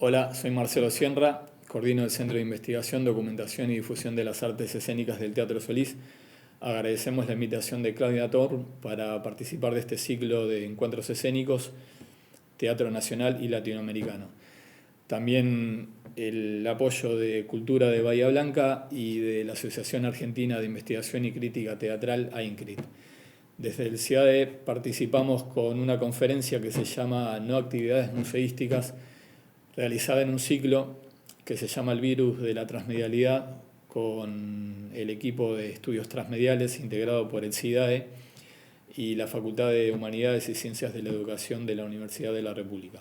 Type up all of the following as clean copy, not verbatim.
Hola, soy Marcelo Sienra, coordino el Centro de Investigación, Documentación y Difusión de las Artes Escénicas del Teatro Solís. Agradecemos la invitación de Claudia Tor para participar de este ciclo de encuentros escénicos, teatro nacional y latinoamericano. También el apoyo de Cultura de Bahía Blanca y de la Asociación Argentina de Investigación y Crítica Teatral, AINCRIT. Desde el CIADE participamos con una conferencia que se llama No actividades museísticas, realizada en un ciclo que se llama El virus de la transmedialidad, con el equipo de estudios transmediales integrado por el CIDAE y la Facultad de Humanidades y Ciencias de la Educación de la Universidad de la República.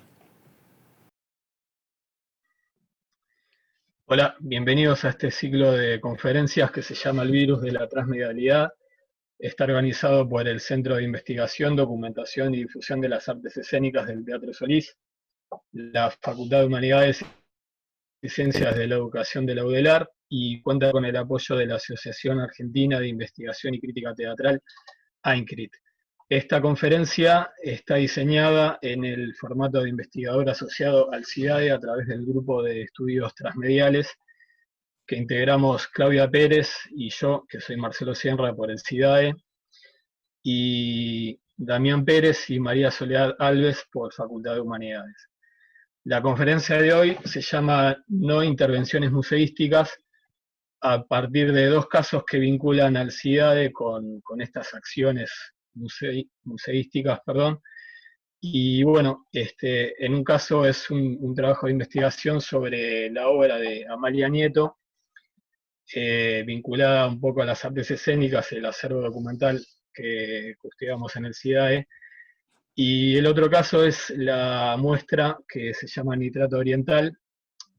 Hola, bienvenidos a este ciclo de conferencias que se llama El virus de la transmedialidad. Está organizado por el Centro de Investigación, Documentación y Difusión de las Artes Escénicas del Teatro Solís, la Facultad de Humanidades y Ciencias de la Educación de la UDELAR, y cuenta con el apoyo de la Asociación Argentina de Investigación y Crítica Teatral, AINCRIT. Esta conferencia está diseñada en el formato de investigador asociado al CIDAE a través del grupo de estudios transmediales que integramos Claudia Pérez y yo, que soy Marcelo Sienra por el CIDAE, y Damián Pérez y María Soledad Alves por Facultad de Humanidades. La conferencia de hoy se llama No intervenciones museísticas, a partir de dos casos que vinculan al CIDAE con estas acciones museísticas. Y bueno, en un caso es un trabajo de investigación sobre la obra de Amalia Nieto, vinculada un poco a las artes escénicas, el acervo documental que custodiamos en el CIDAE. Y el otro caso es la muestra que se llama Nitrato Oriental,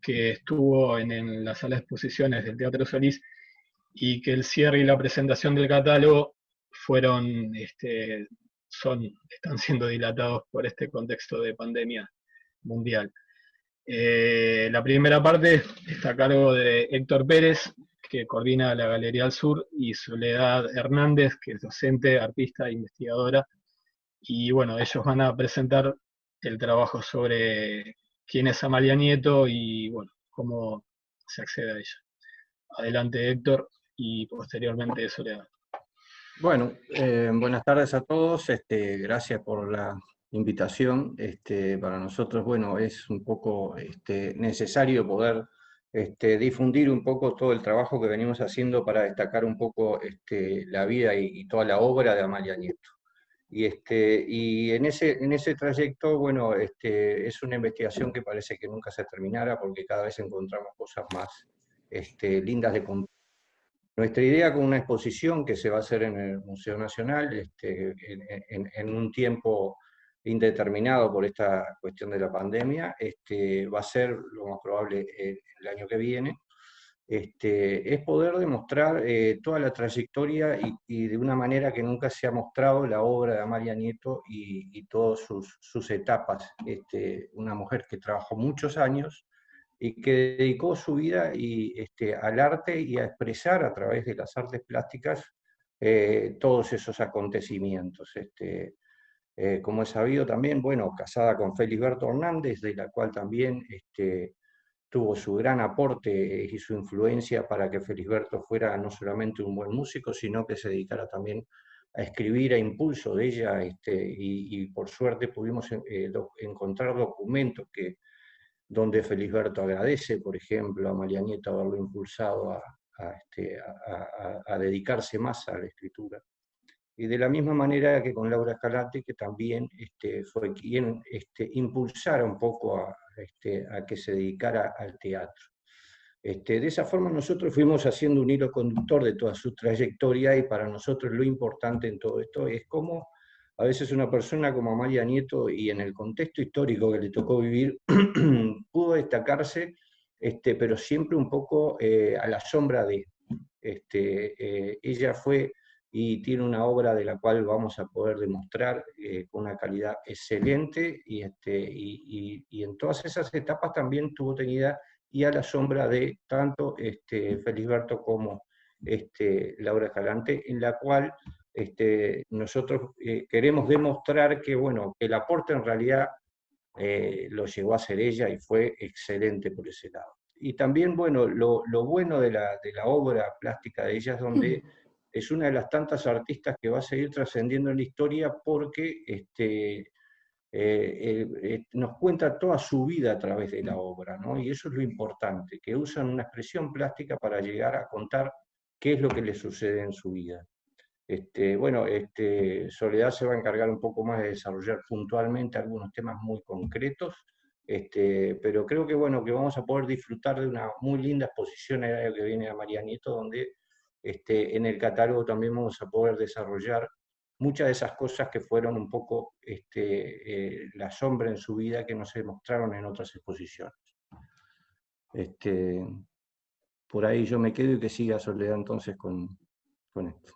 que estuvo en la sala de exposiciones del Teatro Solís, y que el cierre y la presentación del catálogo están siendo dilatados por este contexto de pandemia mundial. La primera parte está a cargo de Héctor Pérez, que coordina la Galería al Sur, y Soledad Hernández, que es docente, artista e investigadora. Y bueno, ellos van a presentar el trabajo sobre quién es Amalia Nieto y bueno, cómo se accede a ella. Adelante, Héctor, y posteriormente Soledad. Bueno, buenas tardes a todos. Gracias por la invitación. Para nosotros, bueno, es un poco necesario poder difundir un poco todo el trabajo que venimos haciendo para destacar un poco la vida y toda la obra de Amalia Nieto. Y en ese trayecto, bueno, es una investigación que parece que nunca se terminara porque cada vez encontramos cosas más lindas de contar. Nuestra idea con una exposición que se va a hacer en el Museo Nacional en un tiempo indeterminado por esta cuestión de la pandemia, va a ser lo más probable el año que viene, es poder demostrar toda la trayectoria y de una manera que nunca se ha mostrado la obra de Amalia Nieto y todas sus etapas. Una mujer que trabajó muchos años y que dedicó su vida al arte y a expresar a través de las artes plásticas todos esos acontecimientos. Como es sabido también, bueno, casada con Felisberto Hernández, de la cual también tuvo su gran aporte y su influencia para que Felisberto fuera no solamente un buen músico, sino que se dedicara también a escribir a impulso de ella, y por suerte pudimos encontrar documentos donde Felisberto agradece, por ejemplo, a Amalia Nieto haberlo impulsado a dedicarse más a la escritura. Y de la misma manera que con Laura Escalante, que también fue quien impulsara un poco a que se dedicara al teatro. De esa forma nosotros fuimos haciendo un hilo conductor de toda su trayectoria, y para nosotros lo importante en todo esto es cómo a veces una persona como Amalia Nieto, y en el contexto histórico que le tocó vivir, pudo destacarse, pero siempre un poco a la sombra de. Ella fue y tiene una obra de la cual vamos a poder demostrar con una calidad excelente, y en todas esas etapas también tuvo tenida y a la sombra de tanto Felisberto como Laura Escalante, en la cual nosotros queremos demostrar que, bueno, el aporte en realidad lo llegó a hacer ella y fue excelente por ese lado. Y también, bueno, lo bueno de la obra plástica de ella es donde es una de las tantas artistas que va a seguir trascendiendo en la historia porque nos cuenta toda su vida a través de la obra, ¿no? Y eso es lo importante, que usan una expresión plástica para llegar a contar qué es lo que le sucede en su vida. Bueno, Soledad se va a encargar un poco más de desarrollar puntualmente algunos temas muy concretos, pero creo que, bueno, que vamos a poder disfrutar de una muy linda exposición el año que viene a María Nieto, donde en el catálogo también vamos a poder desarrollar muchas de esas cosas que fueron un poco la sombra en su vida que no se mostraron en otras exposiciones. Por ahí yo me quedo y que siga Soledad entonces con esto.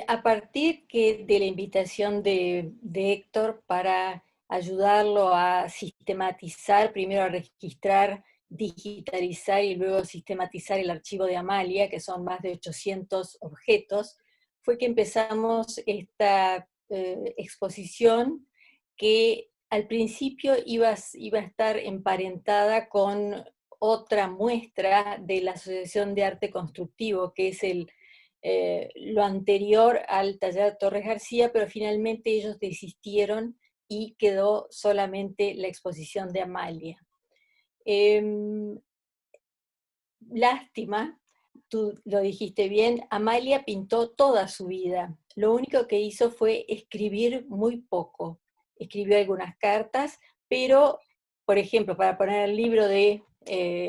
A partir de la invitación de Héctor para ayudarlo a sistematizar, primero a registrar, digitalizar y luego sistematizar el archivo de Amalia, que son más de 800 objetos, fue que empezamos esta exposición que al principio iba a estar emparentada con otra muestra de la Asociación de Arte Constructivo, que es lo anterior al taller de Torres García, pero finalmente ellos desistieron y quedó solamente la exposición de Amalia. Lástima, tú lo dijiste bien, Amalia pintó toda su vida. Lo único que hizo fue escribir muy poco. Escribió algunas cartas, pero, por ejemplo, para poner el libro de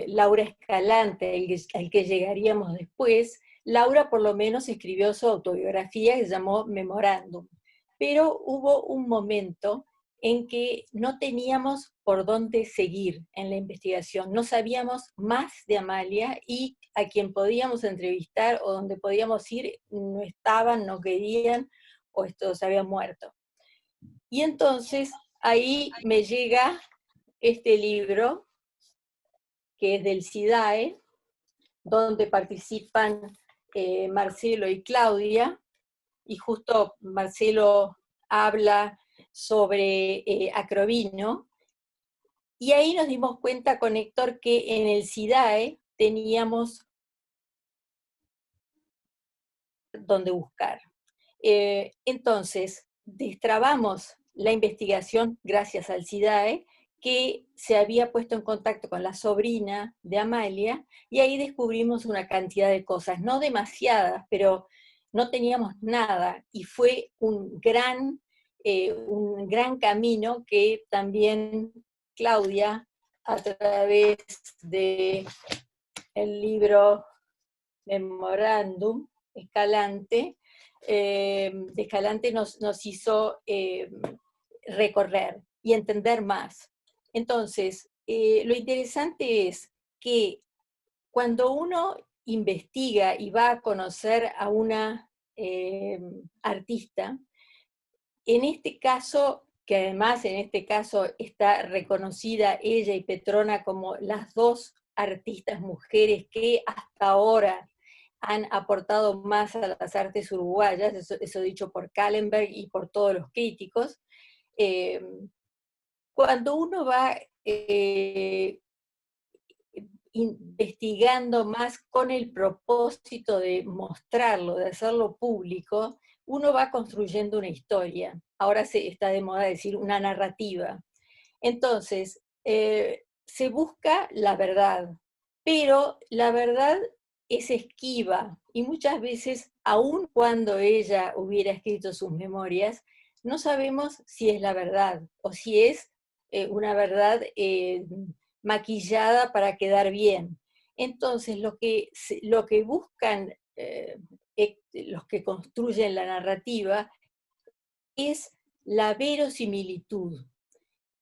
Laura Escalante, al que llegaríamos después, Laura por lo menos escribió su autobiografía que se llamó Memorándum. Pero hubo un momento en que no teníamos por dónde seguir en la investigación, no sabíamos más de Amalia y a quien podíamos entrevistar o donde podíamos ir no estaban, no querían o esto se había muerto. Y entonces ahí me llega este libro que es del SIDAE, donde participan Marcelo y Claudia, y justo Marcelo habla sobre Acrovino, y ahí nos dimos cuenta con Héctor que en el SIDAE teníamos donde buscar. Entonces, destrabamos la investigación gracias al SIDAE, que se había puesto en contacto con la sobrina de Amalia, y ahí descubrimos una cantidad de cosas, no demasiadas, pero no teníamos nada, y fue un gran camino que también Claudia, a través del libro Memorándum, de Escalante nos hizo recorrer y entender más. Entonces, lo interesante es que cuando uno investiga y va a conocer a una artista, en este caso, que además en este caso está reconocida ella y Petrona como las dos artistas mujeres que hasta ahora han aportado más a las artes uruguayas, eso dicho por Kallenberg y por todos los críticos. Cuando uno va investigando más con el propósito de mostrarlo, de hacerlo público, uno va construyendo una historia. Ahora se está de moda decir una narrativa. Entonces, se busca la verdad, pero la verdad es esquiva y muchas veces, aun cuando ella hubiera escrito sus memorias, no sabemos si es la verdad o si es una verdad maquillada para quedar bien. Entonces, lo que buscan los que construyen la narrativa es la verosimilitud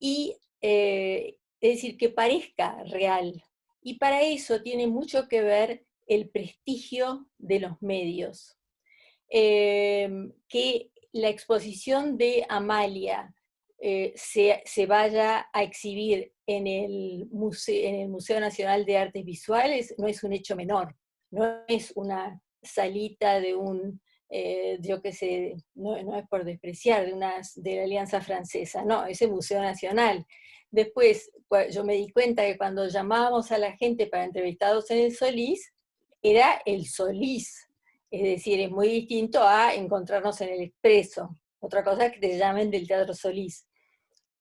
y es decir, que parezca real. Y para eso tiene mucho que ver el prestigio de los medios. Que la exposición de Amalia se vaya a exhibir en el Museo Nacional de Artes Visuales no es un hecho menor, no es una salita de un yo qué sé, no es por despreciar, de la Alianza Francesa, no, es el Museo Nacional. Después, yo me di cuenta que cuando llamábamos a la gente para entrevistados en el Solís, era el Solís, es decir, es muy distinto a encontrarnos en el Expreso. Otra cosa es que te llamen del Teatro Solís.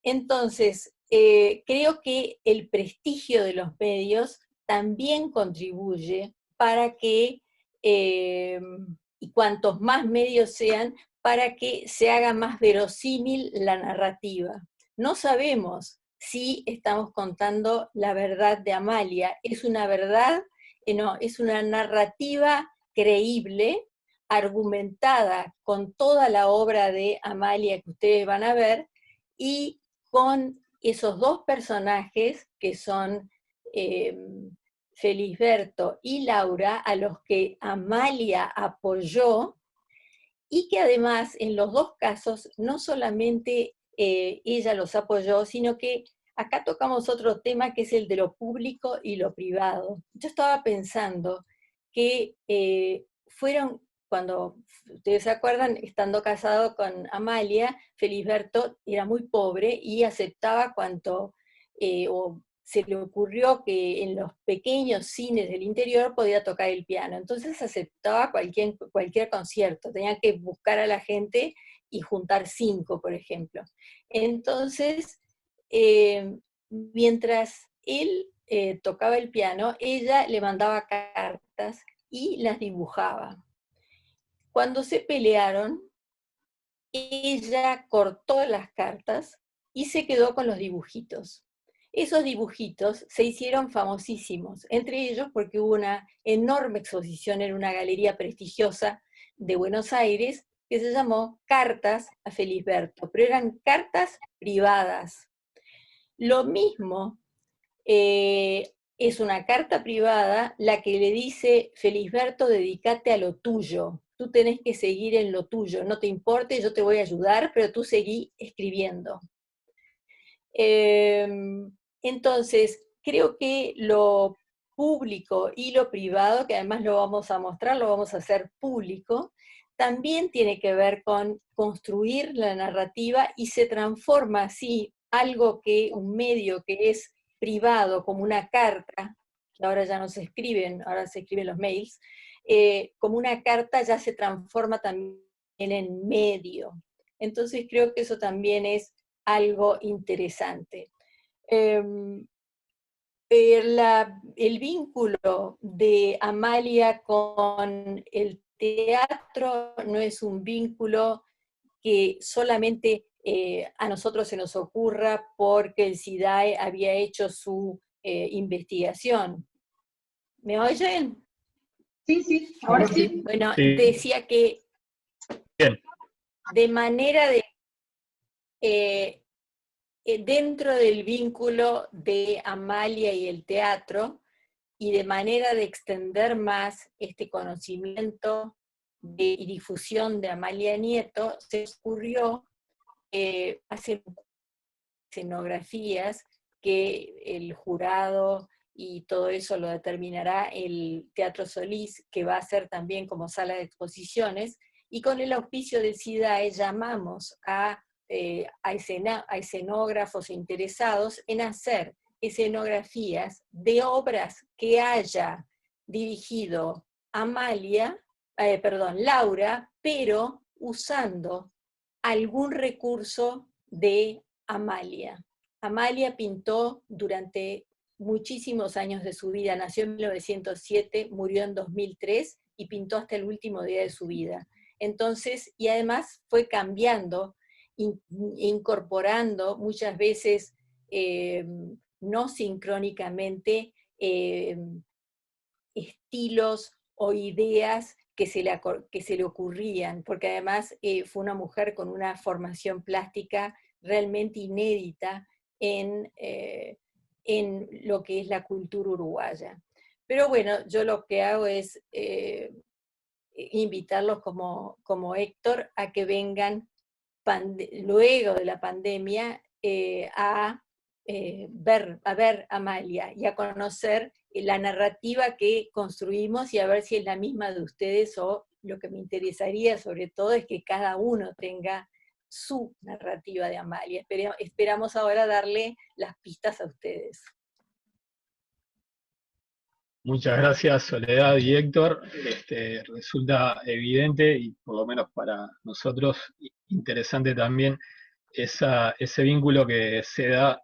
Entonces, creo que el prestigio de los medios también contribuye para que, y cuantos más medios sean, para que se haga más verosímil la narrativa. No sabemos si estamos contando la verdad de Amalia. Es una verdad, no, es una narrativa creíble, argumentada con toda la obra de Amalia que ustedes van a ver, y con esos dos personajes que son Felisberto y Laura, a los que Amalia apoyó, y que además en los dos casos no solamente ella los apoyó, sino que acá tocamos otro tema que es el de lo público y lo privado. Yo estaba pensando que fueron, cuando ustedes se acuerdan, estando casado con Amalia, Felisberto era muy pobre y aceptaba cuanto, o se le ocurrió que en los pequeños cines del interior podía tocar el piano. Entonces aceptaba cualquier concierto, tenía que buscar a la gente y juntar 5, por ejemplo. Entonces, mientras él tocaba el piano, ella le mandaba cartas y las dibujaba. Cuando se pelearon, ella cortó las cartas y se quedó con los dibujitos. Esos dibujitos se hicieron famosísimos, entre ellos porque hubo una enorme exposición en una galería prestigiosa de Buenos Aires que se llamó Cartas a Felisberto, pero eran cartas privadas. Lo mismo es una carta privada la que le dice: Felisberto, dedícate a lo tuyo, tú tenés que seguir en lo tuyo, no te importe, yo te voy a ayudar, pero tú seguí escribiendo. Entonces, creo que lo público y lo privado, que además lo vamos a mostrar, lo vamos a hacer público, también tiene que ver con construir la narrativa y se transforma así algo que, un medio que es privado, como una carta, que ahora ya no se escriben, ahora se escriben los mails, como una carta ya se transforma también en medio. Entonces creo que eso también es algo interesante. El vínculo de Amalia con el teatro no es un vínculo que solamente a nosotros se nos ocurra porque el SIDAE había hecho su investigación. ¿Me oyen? Sí, sí, ahora sí. Bueno, Sí. decía que Bien. de manera de dentro del vínculo de Amalia y el teatro, y de manera de extender más este conocimiento y difusión de Amalia Nieto, se ocurrió hacer escenografías que el jurado y todo eso lo determinará el Teatro Solís, que va a ser también como sala de exposiciones, y con el auspicio del SIDAE llamamos a escenógrafos interesados en hacer escenografías de obras que haya dirigido Laura, pero usando algún recurso de Amalia. Amalia pintó durante muchísimos años de su vida, nació en 1907, murió en 2003 y pintó hasta el último día de su vida. Entonces, y además fue cambiando, incorporando muchas veces no sincrónicamente estilos o ideas que se le ocurrían, porque además fue una mujer con una formación plástica realmente inédita en lo que es la cultura uruguaya. Pero bueno, yo lo que hago es invitarlos como Héctor a que vengan luego de la pandemia a ver Amalia y a conocer la narrativa que construimos y a ver si es la misma de ustedes o lo que me interesaría sobre todo es que cada uno tenga su narrativa de Amalia. Esperamos ahora darle las pistas a ustedes. Muchas gracias, Soledad y Héctor. Resulta evidente, y por lo menos para nosotros interesante también, ese vínculo que se da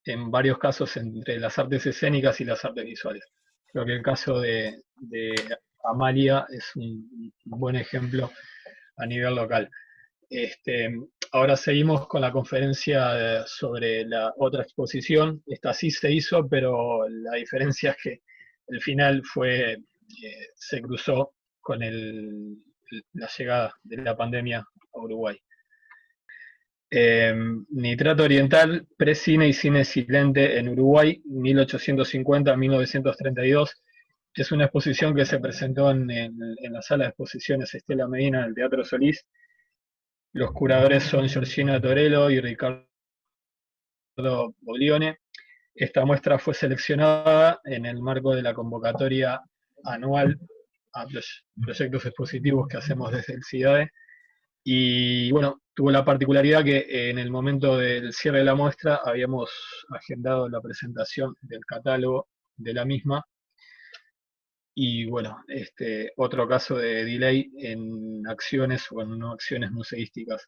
en varios casos entre las artes escénicas y las artes visuales. Creo que el caso de Amalia es un buen ejemplo a nivel local. Ahora seguimos con la conferencia sobre la otra exposición. Esta sí se hizo, pero la diferencia es que el final se cruzó con la llegada de la pandemia a Uruguay. Nitrato Oriental, Precine y Cine Silente en Uruguay, 1850-1932. Es una exposición que se presentó en la sala de exposiciones Estela Medina del Teatro Solís. Los curadores son Georgina Torello y Ricardo Boglione. Esta muestra fue seleccionada en el marco de la convocatoria anual a proyectos expositivos que hacemos desde el CIDAE. Y bueno, tuvo la particularidad que en el momento del cierre de la muestra habíamos agendado la presentación del catálogo de la misma. Y bueno, otro caso de delay en acciones o en no acciones museísticas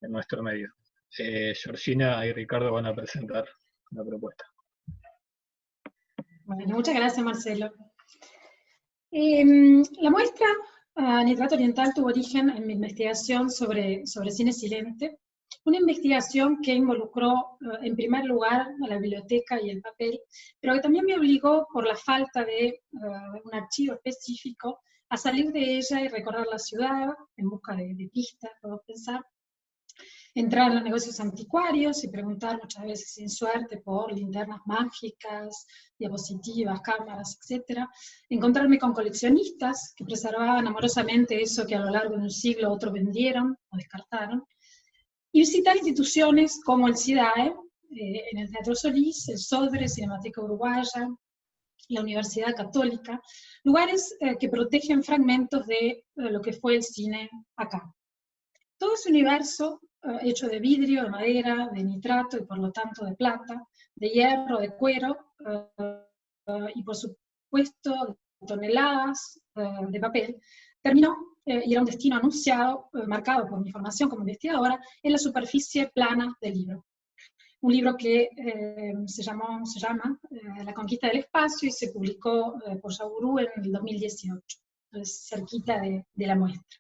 en nuestro medio. Georgina y Ricardo van a presentar la propuesta. Bueno, muchas gracias, Marcelo. La muestra Nitrato Oriental tuvo origen en mi investigación sobre cine silente, una investigación que involucró en primer lugar a la biblioteca y el papel, pero que también me obligó por la falta de un archivo específico a salir de ella y recorrer la ciudad en busca de pistas, puedo pensar, entrar en los negocios anticuarios y preguntar muchas veces sin suerte por linternas mágicas, diapositivas, cámaras, etc. Encontrarme con coleccionistas que preservaban amorosamente eso que a lo largo de un siglo otros vendieron o descartaron, y visitar instituciones como el CIDAE, en el Teatro Solís, el Sodre, Cinemateca Uruguaya, la Universidad Católica, lugares que protegen fragmentos de lo que fue el cine acá. Todo ese universo hecho de vidrio, de madera, de nitrato y por lo tanto de plata, de hierro, de cuero y por supuesto de toneladas de papel, terminó y era un destino anunciado, marcado por mi formación como investigadora, en la superficie plana del libro. Un libro que se llama La conquista del espacio y se publicó por Yaburú en el 2018, entonces cerquita de la muestra.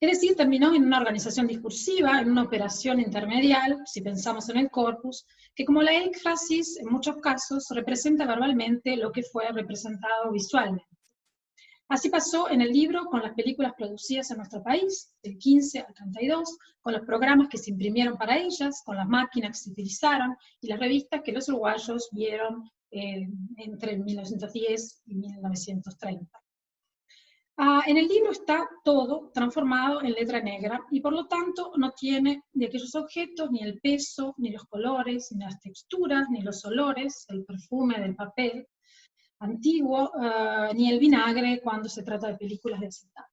Es decir, terminó en una organización discursiva, en una operación intermedial, si pensamos en el corpus, que como la éfrasis en muchos casos representa verbalmente lo que fue representado visualmente. Así pasó en el libro con las películas producidas en nuestro país, del 15 al 32, con los programas que se imprimieron para ellas, con las máquinas que se utilizaron y las revistas que los uruguayos vieron entre 1910 y 1930. En el libro está todo transformado en letra negra y por lo tanto no tiene de aquellos objetos ni el peso, ni los colores, ni las texturas, ni los olores, el perfume del papel antiguo, ni el vinagre cuando se trata de películas de acetato.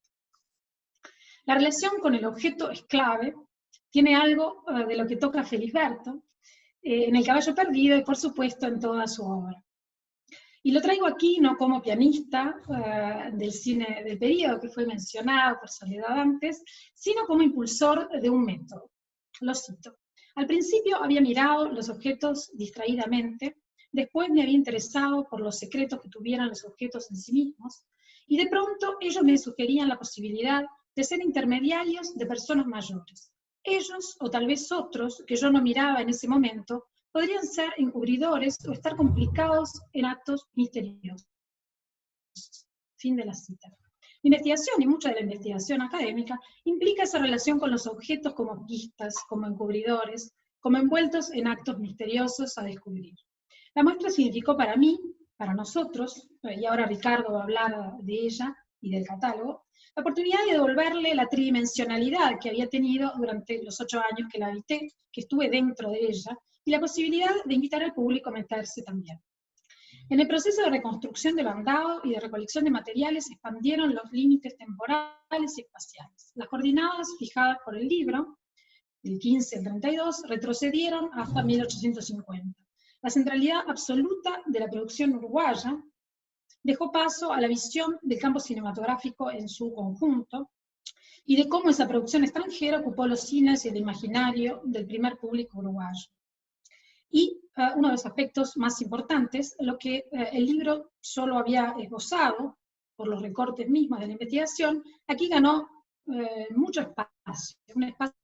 La relación con el objeto es clave, tiene algo de lo que toca Felisberto en El caballo perdido y por supuesto en toda su obra. Y lo traigo aquí no como pianista del cine del periodo que fue mencionado por Soledad antes, sino como impulsor de un método. Lo cito. Al principio había mirado los objetos distraídamente, después me había interesado por los secretos que tuvieran los objetos en sí mismos, y de pronto ellos me sugerían la posibilidad de ser intermediarios de personas mayores. Ellos, o tal vez otros, que yo no miraba en ese momento, podrían ser encubridores o estar complicados en actos misteriosos. Fin de la cita. La investigación, y mucha de la investigación académica, implica esa relación con los objetos como pistas, como encubridores, como envueltos en actos misteriosos a descubrir. La muestra significó para mí, para nosotros, y ahora Ricardo va a hablar de ella y del catálogo, la oportunidad de devolverle la tridimensionalidad que había tenido durante los 8 años que la habité, que estuve dentro de ella, y la posibilidad de invitar al público a meterse también. En el proceso de reconstrucción del andado y de recolección de materiales se expandieron los límites temporales y espaciales. Las coordenadas fijadas por el libro, del 15 al 32, retrocedieron hasta 1850. La centralidad absoluta de la producción uruguaya dejó paso a la visión del campo cinematográfico en su conjunto y de cómo esa producción extranjera ocupó los cines y el imaginario del primer público uruguayo. Y uno de los aspectos más importantes, lo que el libro solo había esbozado por los recortes mismos de la investigación, aquí ganó mucho espacio, un espacio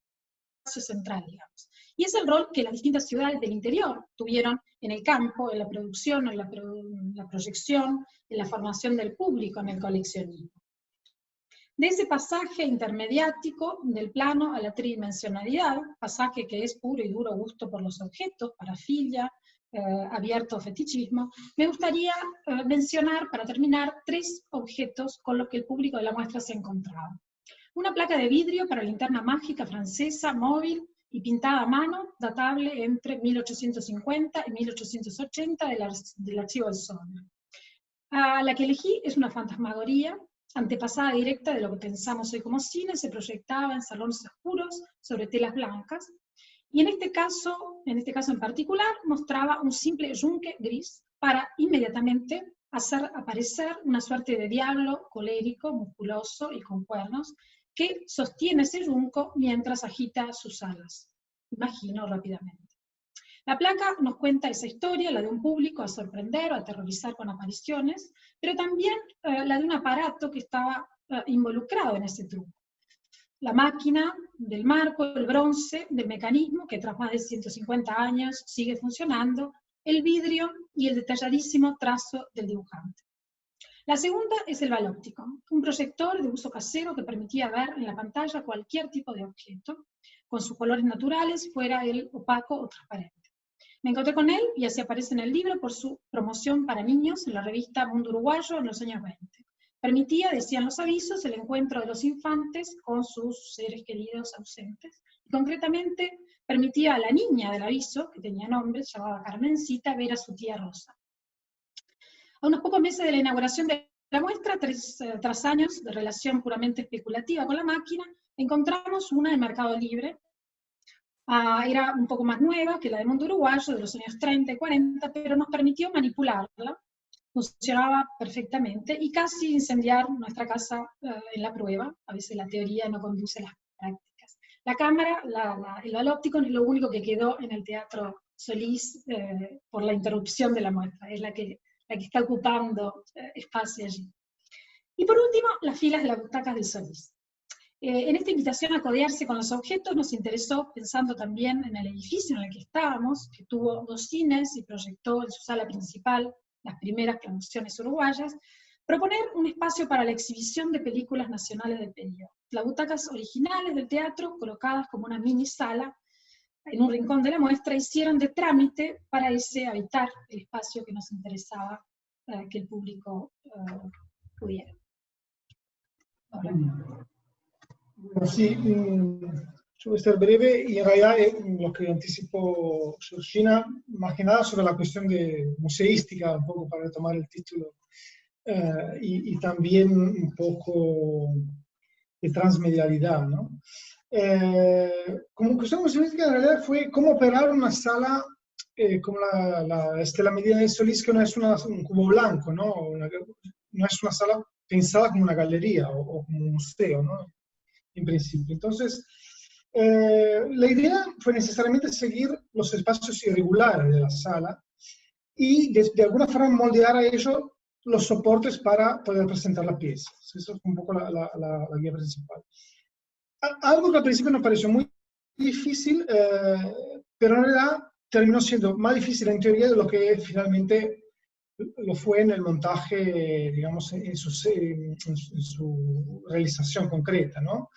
central, digamos. Y es el rol que las distintas ciudades del interior tuvieron en el campo, en la producción, en la proyección, en la formación del público, en el coleccionismo. De ese pasaje intermediático del plano a la tridimensionalidad, pasaje que es puro y duro gusto por los objetos, parafilia, abierto fetichismo, me gustaría mencionar, para terminar, 3 objetos con los que el público de la muestra se encontraba. Una placa de vidrio para linterna mágica francesa, móvil y pintada a mano, datable entre 1850 y 1880 del Archivo del Sonia. La que elegí es una fantasmagoría, antepasada directa de lo que pensamos hoy como cine, se proyectaba en salones oscuros sobre telas blancas, y en este caso en particular, mostraba un simple yunque gris para inmediatamente hacer aparecer una suerte de diablo colérico, musculoso y con cuernos, que sostiene ese yunco mientras agita sus alas. Imagino rápidamente. La placa nos cuenta esa historia, la de un público a sorprender o a aterrorizar con apariciones, pero también la de un aparato que estaba involucrado en ese truco. La máquina del marco, el bronce, del mecanismo, que tras más de 150 años sigue funcionando, el vidrio y el detalladísimo trazo del dibujante. La segunda es el balóptico, un proyector de uso casero que permitía ver en la pantalla cualquier tipo de objeto, con sus colores naturales, fuera el opaco o transparente. Me encontré con él, y así aparece en el libro, por su promoción para niños en la revista Mundo Uruguayo en los años 20. Permitía, decían los avisos, el encuentro de los infantes con sus seres queridos ausentes. Y concretamente, permitía a la niña del aviso, que tenía nombre, se llamaba Carmencita, ver a su tía Rosa. A unos pocos meses de la inauguración de la muestra, tras años de relación puramente especulativa con la máquina, encontramos una en Mercado Libre. Era un poco más nueva que la de Mundo Uruguayo, de los años 30 y 40, pero nos permitió manipularla, funcionaba perfectamente, y casi incendiar nuestra casa en la prueba. A veces la teoría no conduce a las prácticas. La cámara, el balóptico, no es lo único que quedó en el Teatro Solís por la interrupción de la muestra, es la que está ocupando espacio allí. Y por último, las filas de las butacas del Solís. En esta invitación a codearse con los objetos nos interesó, pensando también en el edificio en el que estábamos, que tuvo 2 cines y proyectó en su sala principal las primeras producciones uruguayas, proponer un espacio para la exhibición de películas nacionales del periodo. Las butacas originales del teatro, colocadas como una mini sala en un rincón de la muestra, hicieron de trámite para ese habitar el espacio que nos interesaba que el público pudiera. Bueno, sí, yo voy a ser breve, y en realidad lo que anticipó Georgina, más que nada sobre la cuestión de museística, un poco para retomar el título, y también un poco de transmedialidad, ¿no? Como cuestión museística, en realidad fue cómo operar una sala como la Estela Medina de Solís, que no es un cubo blanco, ¿no? No es una sala pensada como una galería o como un museo, ¿no? En principio. Entonces, la idea fue necesariamente seguir los espacios irregulares de la sala y de alguna forma moldear a ello los soportes para poder presentar la pieza. Eso fue un poco la guía principal. Algo que al principio nos pareció muy difícil, pero en realidad terminó siendo más difícil en teoría de lo que finalmente lo fue en el montaje, digamos, en su realización concreta, ¿no?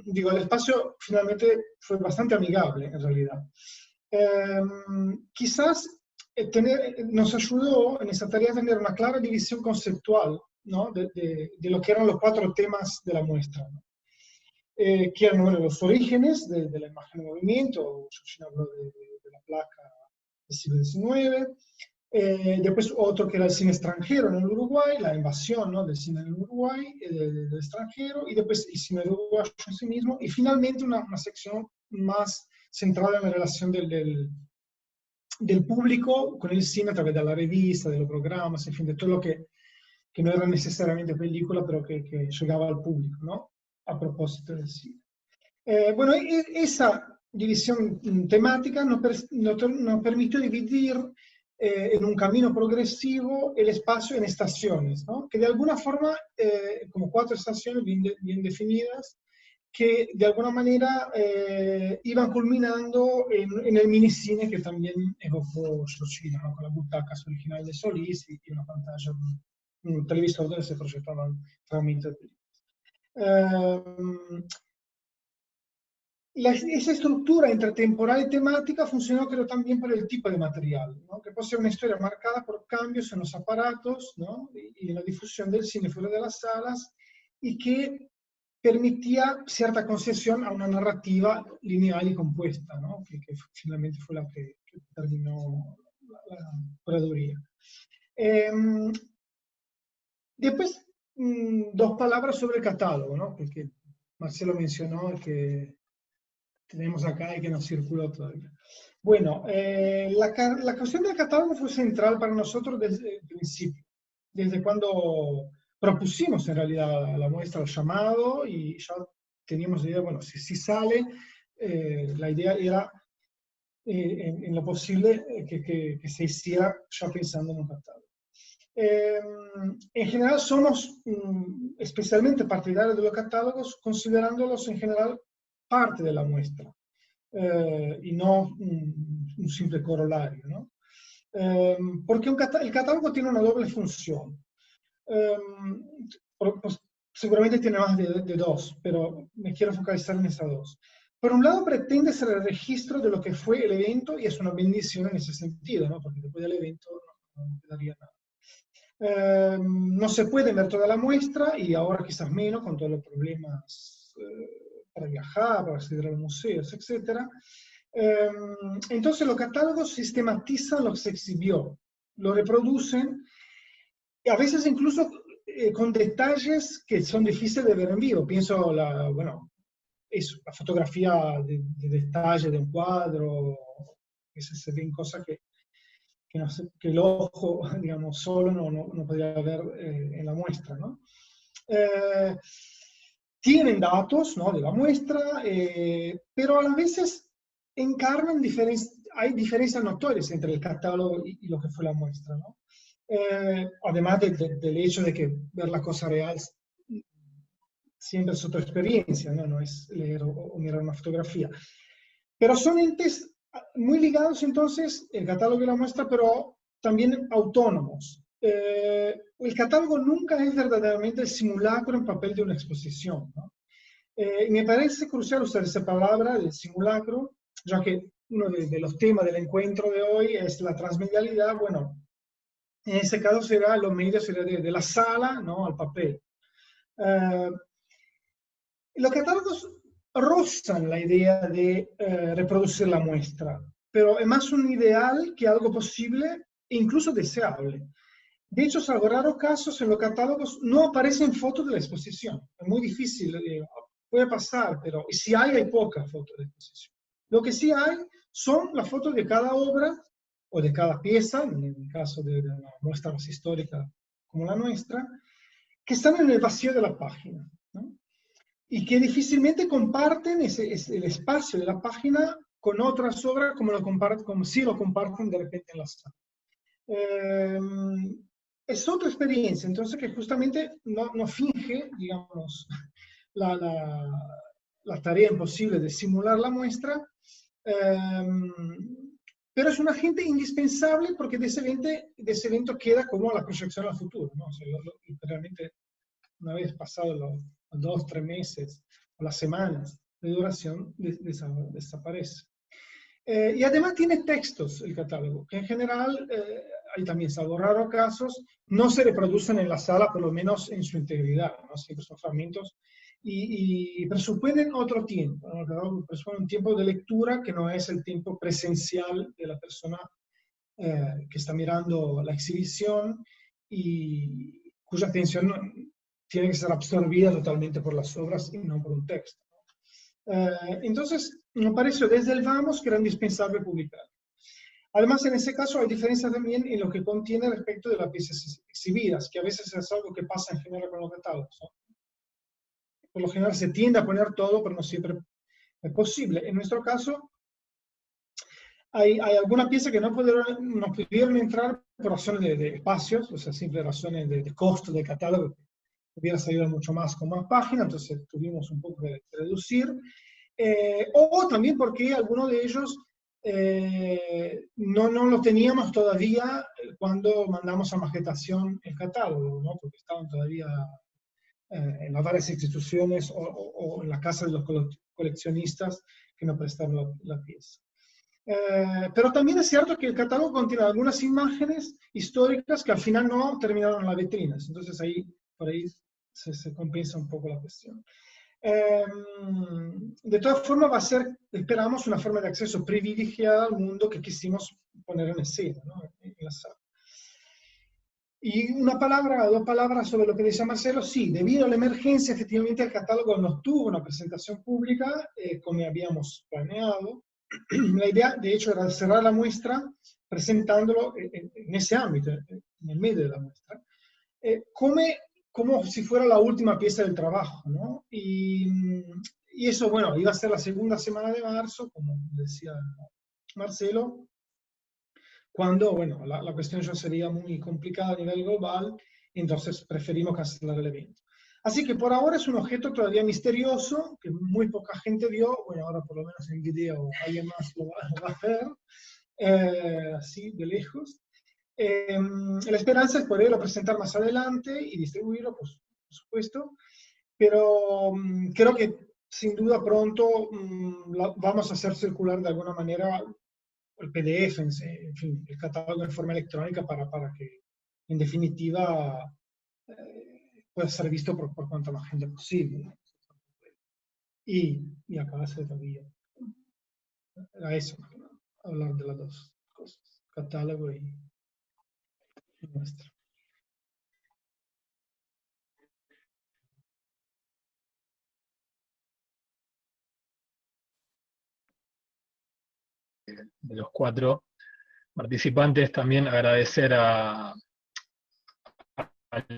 Digo, el espacio finalmente fue bastante amigable, en realidad. Quizás nos ayudó en esa tarea a tener una clara división conceptual, ¿no? de lo que eran los 4 temas de la muestra, ¿no? Que eran, bueno, los orígenes de la imagen en movimiento, yo habló de la placa del siglo XIX, Después otro que era el cine extranjero en el Uruguay, la invasión, ¿no?, del cine en el Uruguay, del extranjero, y después el cine uruguayo en sí mismo, y finalmente una sección más centrada en la relación del público con el cine a través de la revista, de los programas, en fin, de todo lo que no era necesariamente película, pero que llegaba al público, ¿no?, a propósito del cine. Bueno, esa división temática nos permitió dividir en un camino progresivo el espacio en estaciones, ¿no?, que de alguna forma, como 4 estaciones bien definidas, que de alguna manera iban culminando en el minicine que también evocó Socino, ¿no?, con las butacas originales de Solís y una pantalla, un televisor donde se proyectaban fragmentos de películas. Esa estructura intertemporal y temática funcionó, creo, también por el tipo de material, ¿no?, que posee una historia marcada por cambios en los aparatos, ¿no?, y en la difusión del cine fuera de las salas, y que permitía cierta concesión a una narrativa lineal y compuesta, ¿no?, que finalmente fue la que terminó la curaduría. Después, 2 palabras sobre el catálogo, ¿no?, que Marcelo mencionó, que tenemos acá y que nos circuló todavía. Bueno, la cuestión del catálogo fue central para nosotros desde el principio, desde cuando propusimos en realidad la muestra al llamado, y ya teníamos la idea, bueno, si sale, la idea era en lo posible que se hiciera ya pensando en un catálogo. En general somos especialmente partidarios de los catálogos, considerándolos en general parte de la muestra, y no un simple corolario, ¿no? Porque el catálogo tiene una doble función. Pues, seguramente tiene más de 2, pero me quiero focalizar en esas 2. Por un lado, pretende ser el registro de lo que fue el evento, y es una bendición en ese sentido, ¿no?, porque después del evento no quedaría nada. No se puede ver toda la muestra, y ahora quizás menos, con todos los problemas para viajar, para acceder a los museos, etc. Entonces los catálogos sistematizan lo que se exhibió, lo reproducen, y a veces incluso con detalles que son difíciles de ver en vivo. Pienso, bueno, la fotografía de detalle de un cuadro, que se ven cosas que el ojo, digamos, solo no podría ver en la muestra, ¿no? Tienen datos, ¿no?, de la muestra, pero a las veces encarnan hay diferencias notorias entre el catálogo y lo que fue la muestra, ¿no? Además del hecho de que ver la cosa real siempre es otra experiencia, ¿no? No es leer o mirar una fotografía. Pero son entes muy ligados, entonces, el catálogo y la muestra, pero también autónomos. El catálogo nunca es verdaderamente el simulacro en papel de una exposición, ¿no? Y me parece crucial usar esa palabra del simulacro, ya que uno de los temas del encuentro de hoy es la transmedialidad. Bueno, en ese caso los medios serían de la sala, ¿no?, al papel. Los catálogos rozan la idea de reproducir la muestra, pero es más un ideal que algo posible e incluso deseable. De hecho, salvo raros casos, en los catálogos no aparecen fotos de la exposición. Es muy difícil, puede pasar, pero si hay pocas fotos de exposición. Lo que sí hay son las fotos de cada obra o de cada pieza, en el caso de una muestra más histórica como la nuestra, que están en el vacío de la página, ¿no?, y que difícilmente comparten el espacio de la página con otras obras como si lo comparten de repente en la sala. Es otra experiencia, entonces, que justamente no finge, digamos, la tarea imposible de simular la muestra, pero es un agente indispensable, porque de ese evento queda como la proyección al futuro, ¿no? O sea, realmente, una vez pasados los 2, 3 meses o las semanas de duración, desaparece. Y además tiene textos el catálogo, que en general, hay también, salvo raros casos, no se reproducen en la sala, por lo menos en su integridad, ¿no? Siempre son fragmentos y presuponen otro tiempo, ¿no? Presuponen un tiempo de lectura que no es el tiempo presencial de la persona que está mirando la exhibición y cuya atención tiene que ser absorbida totalmente por las obras y no por un texto. Entonces, me pareció desde el vamos que era indispensable publicar. Además, en ese caso hay diferencia también en lo que contiene respecto de las piezas exhibidas, que a veces es algo que pasa en general con los catálogos, ¿no? Por lo general se tiende a poner todo, pero no siempre es posible. En nuestro caso, hay alguna pieza que no pudieron entrar por razones de espacios, o sea, simple razones de costo del catálogo. Hubiera salido mucho más con más páginas, entonces tuvimos un poco de reducir. O también porque algunos de ellos no lo teníamos todavía cuando mandamos a maquetación el catálogo, ¿no? Porque estaban todavía en las varias instituciones o en la casa de los coleccionistas que nos prestaron la pieza. Pero también es cierto que el catálogo contiene algunas imágenes históricas que al final no terminaron en las vitrinas, entonces por ahí se compensa un poco la cuestión. De todas formas va a ser, esperamos, una forma de acceso privilegiada al mundo que quisimos poner en escena, ¿no? En la sala. Y una palabra, 2 palabras sobre lo que decía Marcelo. Sí, debido a la emergencia, efectivamente el catálogo no tuvo una presentación pública como habíamos planeado. La idea, de hecho, era cerrar la muestra presentándolo en ese ámbito, en el medio de la muestra, como si fuera la última pieza del trabajo, ¿no? Y eso, bueno, iba a ser la segunda semana de marzo, como decía Marcelo, cuando, bueno, la cuestión ya sería muy complicada a nivel global, entonces preferimos cancelar el evento. Así que por ahora es un objeto todavía misterioso, que muy poca gente vio. Bueno, ahora por lo menos en video alguien más lo va a ver, así de lejos. La esperanza es poderlo presentar más adelante y distribuirlo, pues, por supuesto, pero creo que sin duda pronto vamos a hacer circular de alguna manera el PDF, en fin, el catálogo en forma electrónica para que, en definitiva, pueda ser visto por cuanta más gente posible, ¿no? Y acabarse todavía. Era eso, ¿no? Hablar de las dos cosas, catálogo y muestra. De los 4 participantes, también agradecer al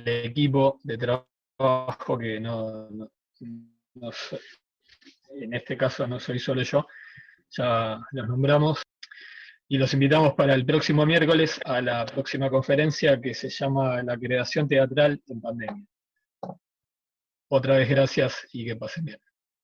equipo de trabajo que en este caso no soy solo yo, ya los nombramos, y los invitamos para el próximo miércoles a la próxima conferencia que se llama La creación teatral en pandemia. Otra vez gracias y que pasen bien.